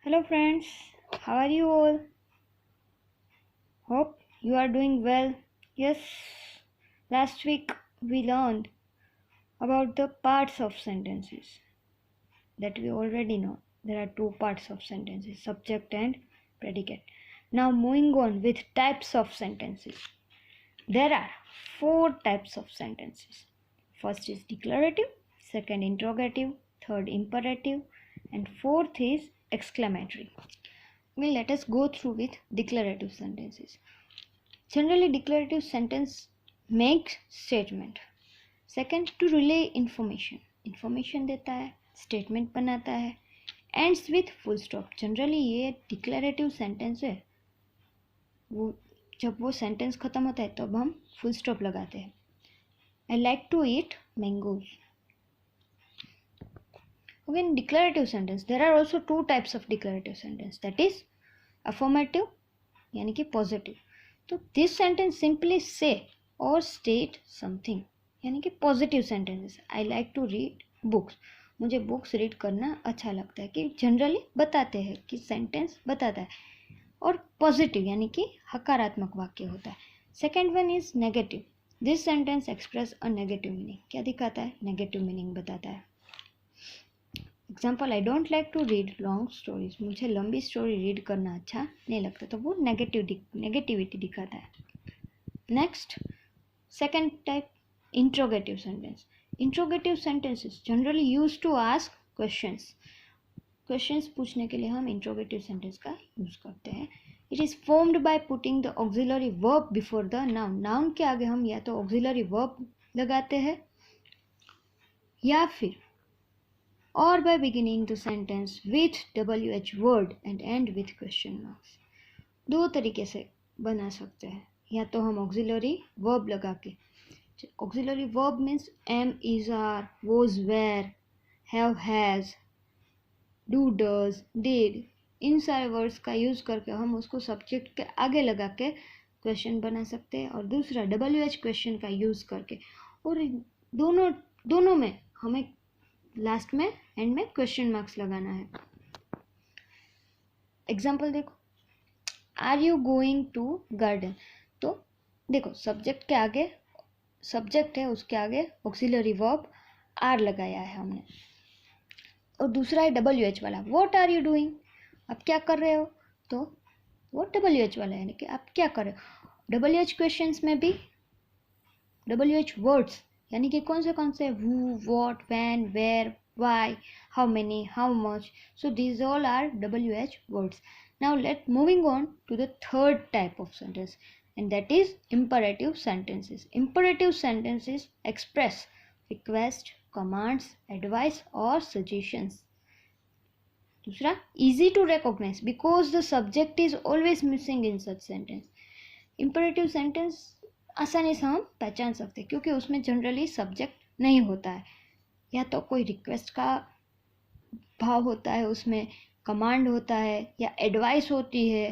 Hello friends, how are you all? Hope you are doing well. Yes, last week we learned about the parts of sentences that we already know. There are two parts of sentences, subject and predicate. Now moving on with types of sentences. There are four types of sentences. First is declarative, second interrogative, third imperative, and fourth is exclamatory. Well, let us go through with declarative sentences. Generally, declarative sentence makes statement. Second, to relay information. Information देता है, statement बनाता है. Ends with full stop. Generally, ये declarative sentence है. वो जब वो sentence खत्म होता है तब हम full stop लगाते हैं. I like to eat mangoes. Okay, in declarative sentence, there are also two types of declarative sentence. That is affirmative, यानी कि positive. तो this sentence simply say or state something, यानी कि positive sentences. I like to read books. मुझे books read करना अच्छा लगता है. कि जनरली बताते हैं कि सेंटेंस बताता है. और पॉजिटिव यानी कि हकारात्मक वाक्य होता है. Second one is negative. This sentence express a negative meaning. क्या दिखाता है? नेगेटिव मीनिंग बताता है. Example, I don't like to read long stories. मुझे लंबी स्टोरी रीड करना अच्छा नहीं लगता. तो वो नेगेटिविटी दिखाता है. Next, second type, interrogative sentence. Interrogative sentences generally used to ask questions. Questions पूछने के लिए हम interrogative sentence का use करते हैं. It is formed by putting the auxiliary verb before the noun. Noun के आगे हम या तो auxiliary verb लगाते हैं या फिर or by beginning the sentence with WH word and end with question marks. दो तरीके से बना सकते हैं. या तो हम auxiliary verb लगा के. Auxiliary verb means am, is, are, was, were, have, has, do, does, did. इन सारे वर्ड्स का यूज़ करके हम उसको सब्जेक्ट के आगे लगा के क्वेश्चन बना सकते हैं. और दूसरा WH क्वेश्चन का यूज़ करके. और दोनों में हमें लास्ट में एंड में क्वेश्चन मार्क्स लगाना है. एग्जाम्पल देखो, are you going to garden. तो देखो सब्जेक्ट के आगे सब्जेक्ट है, उसके आगे ऑक्सिलरी वर्ब आर लगाया है हमने. और दूसरा है WH वाला, व्हाट आर यू डूइंग. आप क्या कर रहे हो. तो वो WH वाला है, यानी कि आप क्या कर रहे हो. WH क्वेश्चंस में भी WH वर्ड्स यानी कि कौन से who, what, when, where, why, how many, how much. So these all are WH words. Now moving on to the third type of sentence, and that is imperative sentences. Imperative sentences express request, commands, advice or suggestions. दूसरा, easy to recognize because the subject is always missing in such sentence. Imperative sentence आसानी से हम पहचान सकते हैं क्योंकि उसमें generally subject नहीं होता है. या तो कोई रिक्वेस्ट का भाव होता है, उसमें कमांड होता है या एडवाइस होती है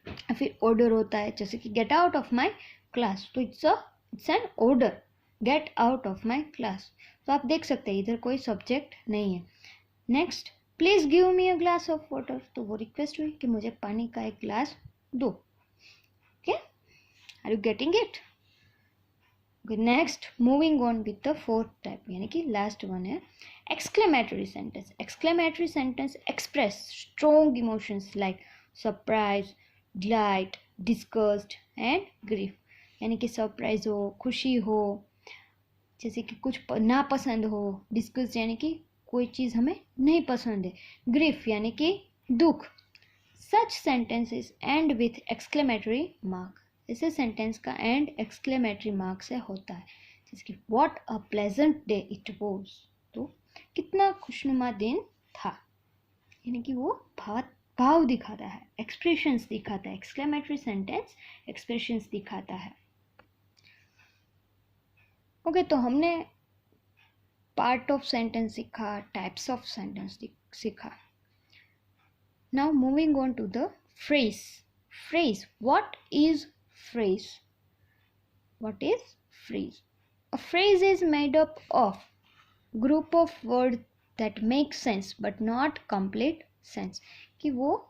या फिर ऑर्डर होता है. जैसे कि get out of my class. तो it's an order, get out of my class. तो आप देख सकते हैं इधर कोई सब्जेक्ट नहीं है. Next, please give me a glass of water. तो वो रिक्वेस्ट हुई कि मुझे पानी का एक ग्लास दो. Okay, are you getting it. Next, moving on with the fourth type, यानी कि लास्ट वन है exclamatory sentence. Exclamatory sentence express strong emotions like surprise, delight, disgust and grief. यानी कि सरप्राइज हो, खुशी हो, जैसे कि कुछ नापसंद हो. डिस्गस्ट यानी कि कोई चीज़ हमें नहीं पसंद है. ग्रीफ यानी कि दुख. Such sentences end with exclamatory mark. ऐसे सेंटेंस का एंड एक्सक्लेमेटरी मार्क से होता है. जैसे कि what a pleasant day it was. तो कितना खुशनुमा दिन था. यानी कि वो भाव दिखाता है, एक्सप्रेशंस दिखाता है. एक्सक्लेमेटरी सेंटेंस एक्सप्रेशंस दिखाता है. ओके, तो हमने पार्ट ऑफ सेंटेंस सीखा, टाइप्स ऑफ सेंटेंस सीखा. Now moving on to the phrase. Phrase, what is phrase. What is phrase. A phrase is made up of group of words that make sense but not complete sense. कि वो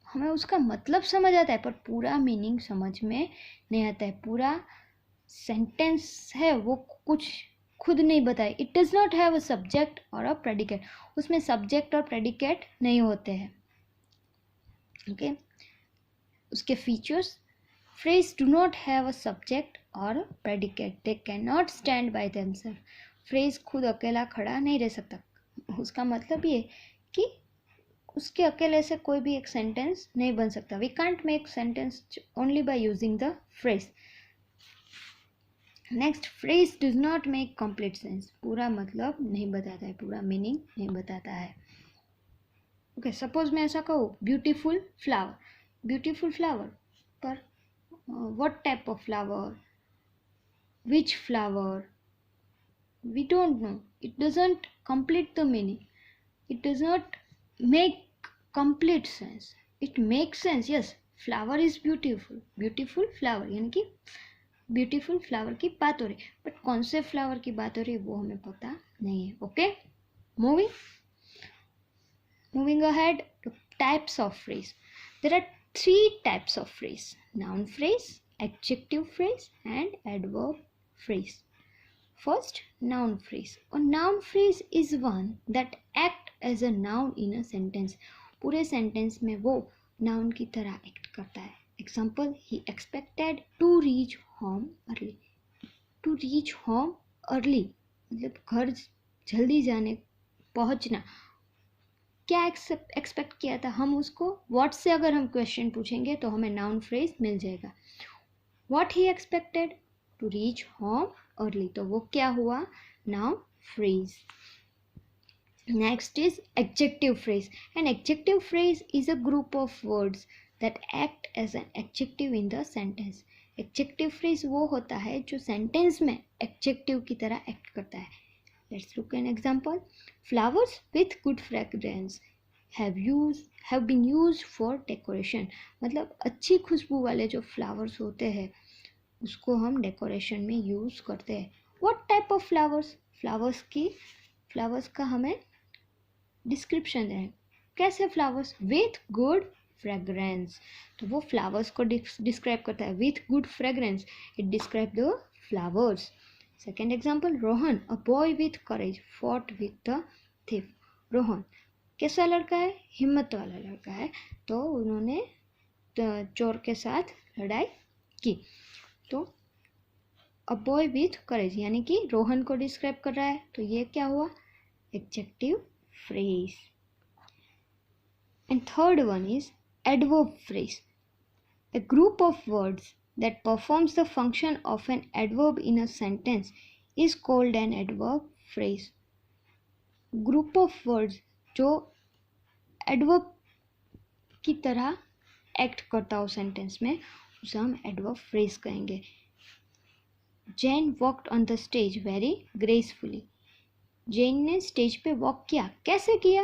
हमें उसका मतलब समझ आता है पर पूरा मीनिंग समझ में नहीं आता है, पूरा सेंटेंस है वो कुछ खुद नहीं बताए. It does not have a subject और अ प्रेडिकेट. उसमें सब्जेक्ट और प्रेडिकेट नहीं होते हैं. ओके, उसके features. Phrase do not have a subject और predicate. They can not stand by themselves. Phrase खुद अकेला खड़ा नहीं रह सकता. उसका मतलब ये कि उसके अकेले से कोई भी एक सेंटेंस नहीं बन सकता. We can't make sentence only by using the phrase. Next, phrase does not make complete sense. पूरा मतलब नहीं बताता है, पूरा मीनिंग नहीं बताता है. ओके, सपोज मैं ऐसा कहूँ ब्यूटीफुल फ्लावर. ब्यूटीफुल फ्लावर पर what type of flower, which flower, we don't know. It doesn't complete the meaning. It does not make complete sense. It makes sense, yes, flower is beautiful. Beautiful flower यानी कि beautiful flower की बात हो रही, but कौन से flower की बात हो रही वो हमें पता नहीं है. Okay, moving ahead to types of phrase. There are 3 types of phrase: noun phrase, adjective phrase and adverb phrase. First, noun phrase. A noun phrase is one that act as a noun in a sentence. पूरे sentence में वो noun की तरह act करता है. Example, he expected to reach home early. To reach home early मतलब घर जल्दी जाने, पहुंचना. क्या एक्सपेक्ट किया था हम उसको? व्हाट से अगर हम क्वेश्चन पूछेंगे तो हमें नाउन फ्रेज मिल जाएगा. What he expected to reach home early, तो वो क्या हुआ? Noun phrase. Next is adjective phrase. An adjective phrase is a group of words that act as an adjective in the sentence. Adjective phrase वो होता है जो sentence में adjective की तरह act करता है. Let's look an example. Flowers with good fragrance have been used for decoration. मतलब अच्छी खुशबू वाले जो flowers होते हैं उसको हम decoration में use करते हैं. What type of flowers? flowers का हमें डिस्क्रिप्शन है. कैसे फ्लावर्स? With good fragrance. तो वो फ्लावर्स को डिस्क्राइब करता है. With good fragrance, it describe the flowers. Second example, Rohan a boy with courage fought with the thief. Rohan कैसा लड़का है? हिम्मत वाला लड़का है, तो उन्होंने चोर के साथ लड़ाई की. तो अ बॉय विथ करेज यानी कि रोहन को डिस्क्राइब कर रहा है, तो ये क्या हुआ? Adjective phrase. And third one is adverb phrase. A group of words that performs the function of an adverb in a sentence is called an adverb phrase. Group of words जो adverb की तरह act करता हो sentence में, उसे हम adverb phrase कहेंगे. Jane walked on the stage very gracefully. जेन ने स्टेज पे वॉक किया. कैसे किया?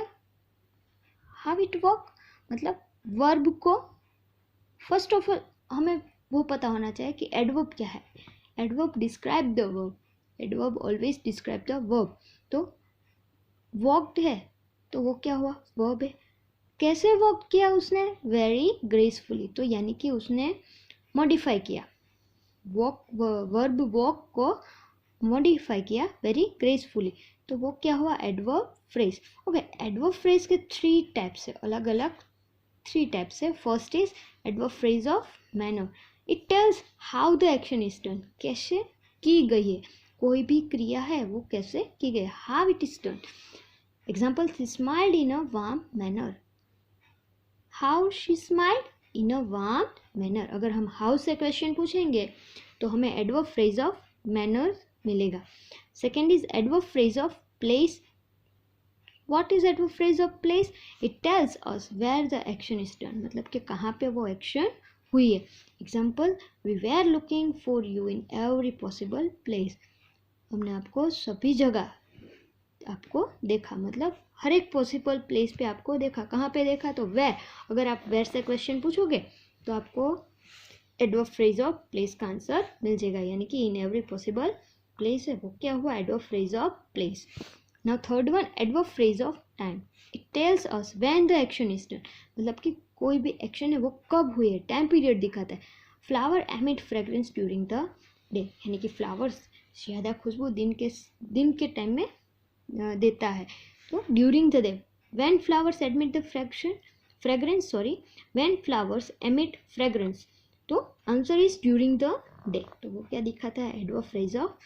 हाउ इट वॉक, मतलब वर्ब को फर्स्ट ऑफ ऑल हमें वो पता होना चाहिए कि एडवर्ब क्या है. Adverb describe the verb. Adverb always describe the verb. तो वॉक्ड है तो वो क्या हुआ? वर्ब है. कैसे वॉक किया उसने? Very gracefully. तो यानी कि उसने मॉडिफाई किया. वॉक, वर्ब वॉक को मॉडिफाई किया वेरी ग्रेसफुली, तो वो क्या हुआ? Adverb phrase. Okay, adverb phrase के 3 टाइप्स है, अलग अलग 3 टाइप्स है. First is adverb phrase of manner. It tells how the action is done. कैसे की गई है, कोई भी क्रिया है वो कैसे की गई, how it is done. Example, she smiled in a warm manner. How she smiled in a warm manner. अगर हम हाउ से क्वेश्चन पूछेंगे तो हमें एडवर्ब फ्रेज ऑफ मैनर मिलेगा. Second is adverb phrase of place. What is adverb phrase of place? It tells us where the action is done, मतलब कि कहाँ पे वो एक्शन हुई है. Example, we were looking for you in every possible place. हमने आपको सभी जगह आपको देखा, मतलब हर एक पॉसिबल प्लेस पे आपको देखा. कहाँ पे देखा? तो वेर. अगर आप वेर से क्वेश्चन पूछोगे तो आपको एडवर्ब फ्रेज ऑफ प्लेस का आंसर मिल जाएगा, यानी कि इन एवरी पॉसिबल प्लेस है, वो क्या हुआ? Adverb phrase of place. Now third one, adverb phrase of time. It tells us when the action is done. मतलब कि कोई भी एक्शन है वो कब हुई है, टाइम पीरियड दिखाता है. Flower emit fragrance during the day, यानी कि फ्लावर्स ज़्यादा खुशबू दिन के टाइम में देता है. तो during the day, when flowers emit the fragrance when flowers emit fragrance, तो answer is during the day. तो वो क्या दिखाता है, adverb phrase of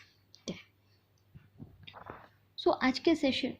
time. So आज के सेशन